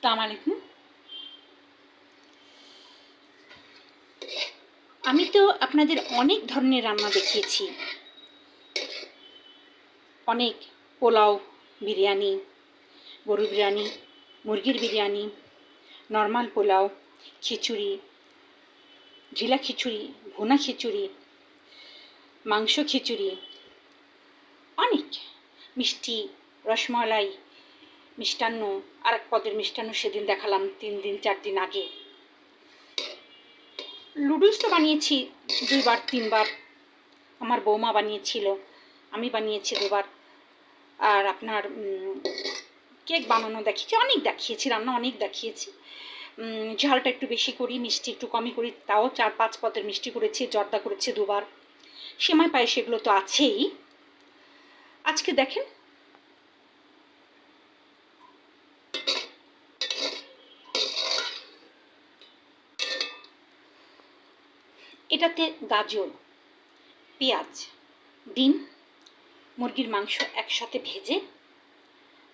আসসালামু আলাইকুম। আমি তো আপনাদের অনেক ধরনের রান্না দেখিয়েছি, অনেক পোলাও, বিরিয়ানি, গরুর বিরিয়ানি, মুরগির বিরিয়ানি, নর্মাল পোলাও, খিচুড়ি, ঢিলা খিচুড়ি, ভুনা খিচুড়ি, মাংস খিচুড়ি, অনেক মিষ্টি, রসমালাই, মিষ্টান্ন, আর এক পদের মিষ্টান্ন সেদিন দেখালাম 3-4 দিন আগে। নুডলস তো বানিয়েছি 2-3 বার, আমার বৌমা বানিয়েছিল, আমি বানিয়েছি 2 বার। আর আপনার কেক বানানো দেখিয়েছি, অনেক দেখিয়েছি, রান্না অনেক দেখিয়েছি। ঝালটা একটু বেশি করি, মিষ্টি একটু কমই করি, তাও 4-5 পদের মিষ্টি করেছি, জর্দা করেছি 2 বার, সেমাই পায়েস এগুলো তো আছেই। আজকে দেখেন এটাতে গাজর, পেঁয়াজ, ডিম, মুরগির মাংস একসাথে ভেজে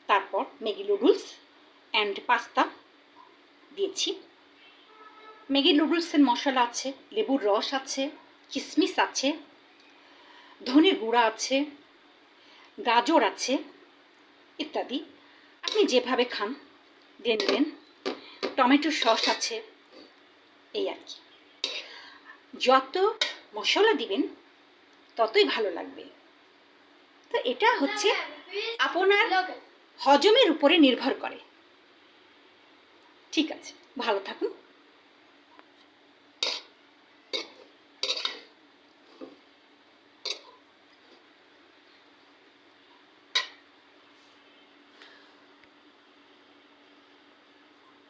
তারপর ম্যাগি নুডলস অ্যান্ড পাস্তা দিয়েছি। ম্যাগি নুডলসের মশলা আছে, লেবুর রস আছে, কিশমিশ আছে, ধনে গুঁড়া আছে, গাজর আছে ইত্যাদি। আপনি যেভাবে খান দিয়ে নেবেন। টমেটো সস আছে, এই আর কি। যত মশলা দিবেন ততই ভালো লাগবে। তো এটা হচ্ছে আপনার হজমের উপরে নির্ভর করে। ঠিক আছে, ভালো থাকুন।